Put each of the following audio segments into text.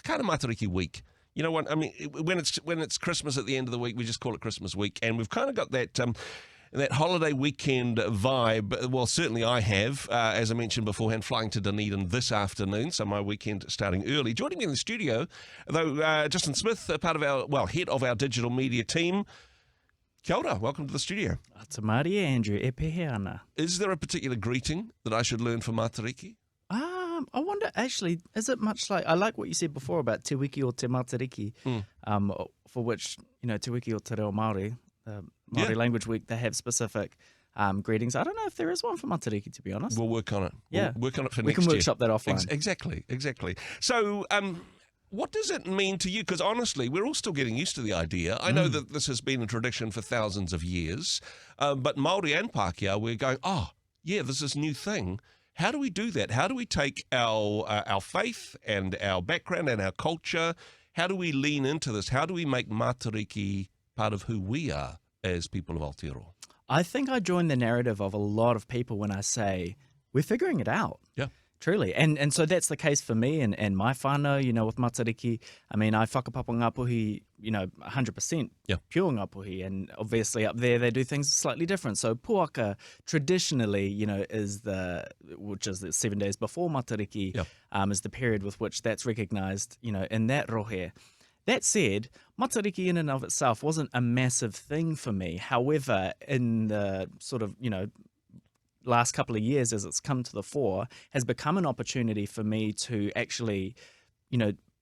kind of Matariki week. You know what I mean? When it's Christmas at the end of the week, we just call it Christmas week, and we've kind of got that holiday weekend vibe. Well, certainly I have, as I mentioned beforehand, flying to Dunedin this afternoon, so my weekend starting early. Joining me in the studio, though, Justin Smith, part of head of our digital media team. Kia ora, welcome to the studio. Te Mārie, Andrew, e pehe ana. Is there a particular greeting that I should learn for Matariki? I wonder, actually, is it much like, I like what you said before about te wiki o te Matariki, for which, te wiki o te reo Māori, Māori Language Week, they have specific greetings. I don't know if there is one for Matariki, to be honest. We'll work on it. Yeah. We'll work on it for we next year. We can workshop that offline. Exactly. So, what does it mean to you? Because honestly, we're all still getting used to the idea. I know that this has been a tradition for thousands of years, but Māori and Pākehā, we're going, there's this new thing. How do we do that? How do we take our faith and our background and our culture? How do we lean into this? How do we make Matariki part of who we are as people of Aotearoa? I think I join the narrative of a lot of people when I say we're figuring it out. Yeah. Truly. And so that's the case for me and my whānau, with Matariki. I mean, I whakapapa Ngāpuhi, 100% pure Ngāpuhi. And obviously up there they do things slightly different. So Puaka traditionally, which is the 7 days before Matariki, is the period with which that's recognised, in that rohe. That said, Matariki in and of itself wasn't a massive thing for me. However, in the sort of, last couple of years as it's come to the fore, has become an opportunity for me to actually,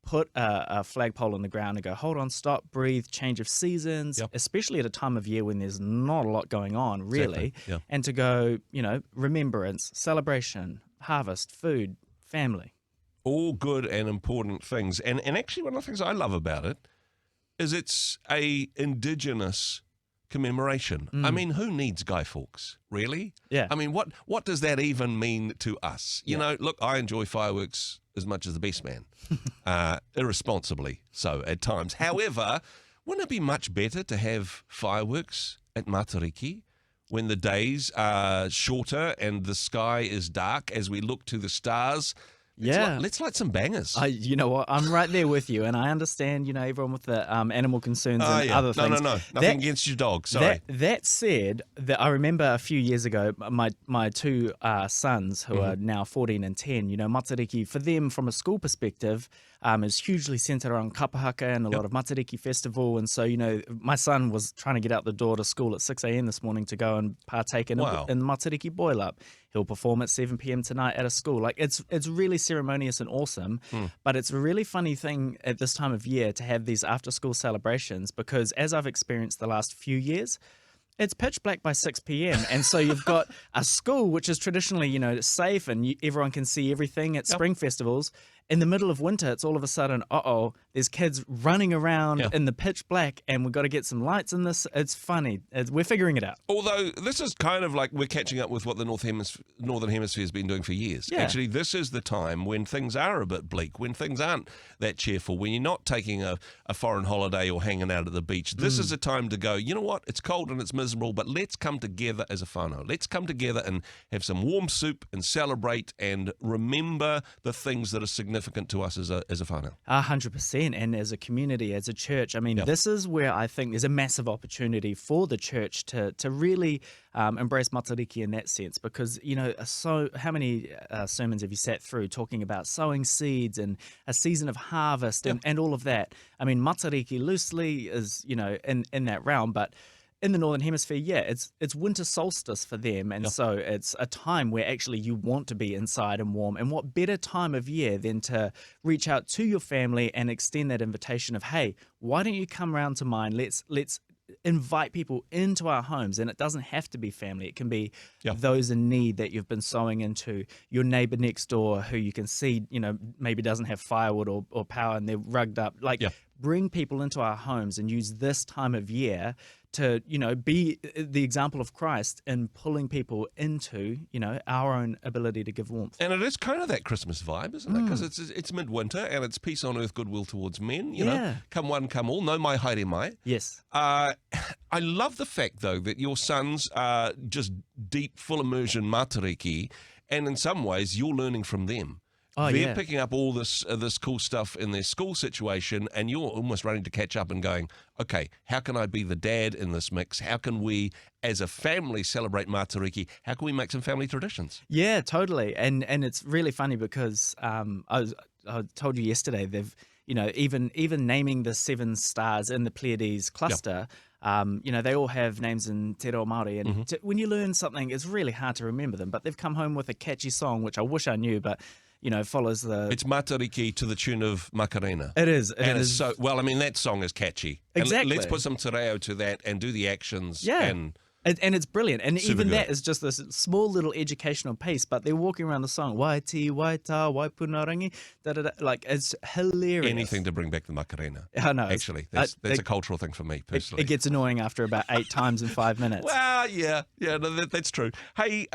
put a flagpole on the ground and go, hold on, stop, breathe, change of seasons, especially at a time of year when there's not a lot going on, really, and to go, remembrance, celebration, harvest, food, family. All good and important things. And actually one of the things I love about it is it's a Indigenous commemoration. I mean, who needs Guy Fawkes, really? Yeah. I mean, what does that even mean to us? You know, look, I enjoy fireworks as much as the best man, irresponsibly so at times. However, wouldn't it be much better to have fireworks at Matariki when the days are shorter and the sky is dark as we look to the stars? Let's light some bangers. You know what? I'm right there with you, and I understand, everyone with the animal concerns and other things. No. Nothing against your dog, sorry. That said, I remember a few years ago, my two sons, who are now 14 and 10, Matariki, for them, from a school perspective, is hugely centered around kapahaka and a lot of Matariki festival. And so, my son was trying to get out the door to school at 6 a.m. this morning to go and partake in the Matariki boil-up. He'll perform at 7 p.m. tonight at a school. Like, it's really ceremonious and awesome, but it's a really funny thing at this time of year to have these after-school celebrations because, as I've experienced the last few years, it's pitch black by 6 p.m. And so you've got a school which is traditionally, safe and everyone can see everything at spring festivals. In the middle of winter, it's all of a sudden, there's kids running around in the pitch black and we've got to get some lights in this. It's funny. We're figuring it out. Although this is kind of like we're catching up with what the Northern Hemisphere has been doing for years. Yeah. Actually, this is the time when things are a bit bleak, when things aren't that cheerful, when you're not taking a foreign holiday or hanging out at the beach. This is a time to go, you know what, it's cold and it's miserable, but let's come together as a whānau. Let's come together and have some warm soup and celebrate and remember the things that are significant to us as a whānau. 100%, and as a community, as a church. I mean, this is where I think there's a massive opportunity for the church to really embrace Matariki in that sense, because, so how many sermons have you sat through talking about sowing seeds and a season of harvest and all of that? I mean, Matariki loosely is, in that realm, but in the Northern Hemisphere, it's winter solstice for them. And so it's a time where actually you want to be inside and warm. And what better time of year than to reach out to your family and extend that invitation of, hey, why don't you come round to mine? Let's invite people into our homes. And it doesn't have to be family. It can be those in need that you've been sowing into, your neighbor next door who you can see, maybe doesn't have firewood or power and they're rugged up. Bring people into our homes and use this time of year to, be the example of Christ in pulling people into, our own ability to give warmth. And it is kind of that Christmas vibe, isn't it? Because it's midwinter and it's peace on earth, goodwill towards men. You know, come one, come all. No mai, haere mai. Yes. I love the fact, though, that your sons are just deep, full immersion Matariki, and in some ways you're learning from them. Oh, They're yeah. picking up all this cool stuff in their school situation, and you're almost running to catch up and going, okay, how can I be the dad in this mix? How can we, as a family, celebrate Matariki? How can we make some family traditions? Yeah, totally. And it's really funny because I told you yesterday they've even naming the 7 stars in the Pleiades cluster. They all have names in Te Reo Māori, and when you learn something, it's really hard to remember them. But they've come home with a catchy song, which I wish I knew, but follows the. It's Matariki to the tune of Macarena. It is. And it's so well. I mean, that song is catchy. Exactly. And let's put some te reo to that and do the actions. Yeah. And it's brilliant. And even good. that is just this small little educational piece, but they're walking around the song, Waiti, Waita, Waipunarangi, da-da-da. Like, it's hilarious. Anything to bring back the Macarena. I know. Actually, that's a cultural thing for me, personally. It gets annoying after about 8 times in 5 minutes. Well, yeah, no, that's true. Hey,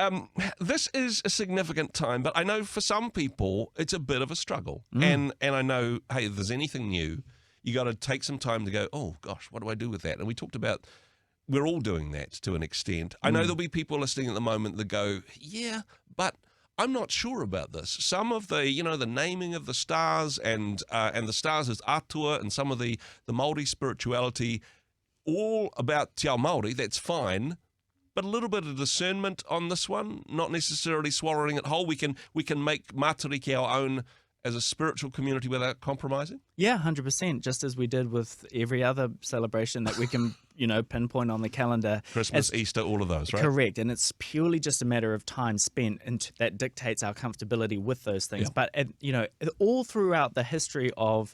this is a significant time, but I know for some people it's a bit of a struggle. And I know, hey, if there's anything new, you got to take some time to go, oh, gosh, what do I do with that? And we talked about we're all doing that to an extent. I know there'll be people listening at the moment that go, yeah, but I'm not sure about this. Some of the, the naming of the stars and the stars as atua and some of the Māori spirituality, all about Te Ao Māori, that's fine, but a little bit of discernment on this one, not necessarily swallowing it whole. We can make Matariki our own as a spiritual community without compromising? Yeah, 100%, just as we did with every other celebration that we can, pinpoint on the calendar. Christmas, Easter, all of those, right? Correct, and it's purely just a matter of time spent, and that dictates our comfortability with those things. Yeah. But, all throughout the history of,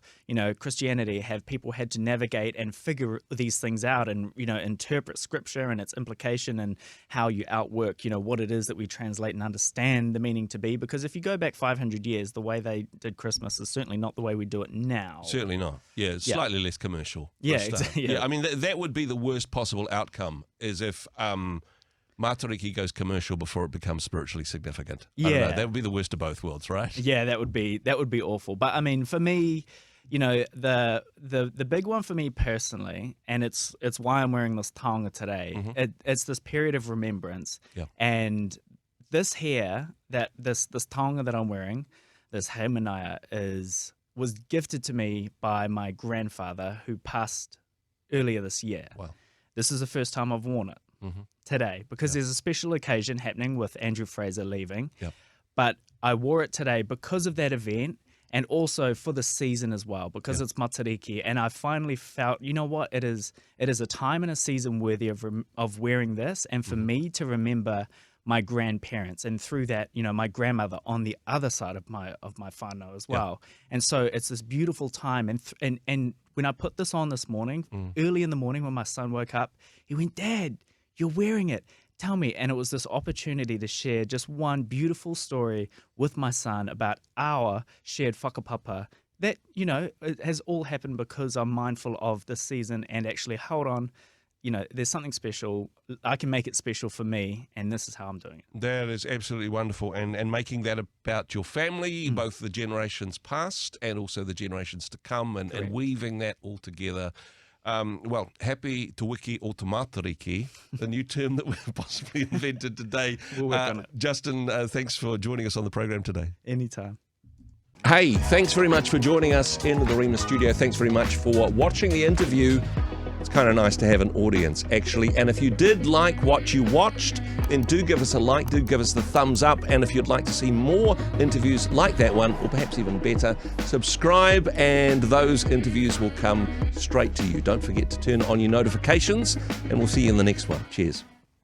Christianity, have people had to navigate and figure these things out and, interpret Scripture and its implication and how you outwork, what it is that we translate and understand the meaning to be. Because if you go back 500 years, the way they did Christmas is certainly not the way we do it now. Certainly not. Yeah, it's slightly less commercial. Yeah, exactly. Yeah, I mean, that would be the worst possible outcome, is if Matariki goes commercial before it becomes spiritually significant. I don't know, that would be the worst of both worlds, right? Yeah, that would be awful. But I mean, for me, the big one for me personally, and it's why I'm wearing this taonga today. It's this period of remembrance, and this hair, this taonga that I'm wearing, this heimanaya was gifted to me by my grandfather, who passed earlier this year. Wow. This is the first time I've worn it today, because there's a special occasion happening with Andrew Fraser leaving. Yep. But I wore it today because of that event, and also for the season as well, because it's Matariki. And I finally felt, you know what, it is a time and a season worthy of wearing this, and for me to remember my grandparents, and through that, my grandmother on the other side of my whānau as well. And so it's this beautiful time. And when I put this on this morning, early in the morning when my son woke up, he went, "Dad, you're wearing it. Tell me." And it was this opportunity to share just one beautiful story with my son about our shared whakapapa that, it has all happened because I'm mindful of this season and actually, hold on, there's something special. I can make it special for me, and this is how I'm doing it. That is absolutely wonderful. And making that about your family, both the generations past and also the generations to come, and weaving that all together. Well, happy Te Wiki o Te Matariki, the new term that we've possibly invented today. We'll work on it. Justin, thanks for joining us on the program today. Anytime. Hey, thanks very much for joining us in the Rhema studio. Thanks very much for watching the interview. It's kind of nice to have an audience, actually. And if you did like what you watched, then do give us a like, do give us the thumbs up. And if you'd like to see more interviews like that one, or perhaps even better, subscribe and those interviews will come straight to you. Don't forget to turn on your notifications, and we'll see you in the next one. Cheers.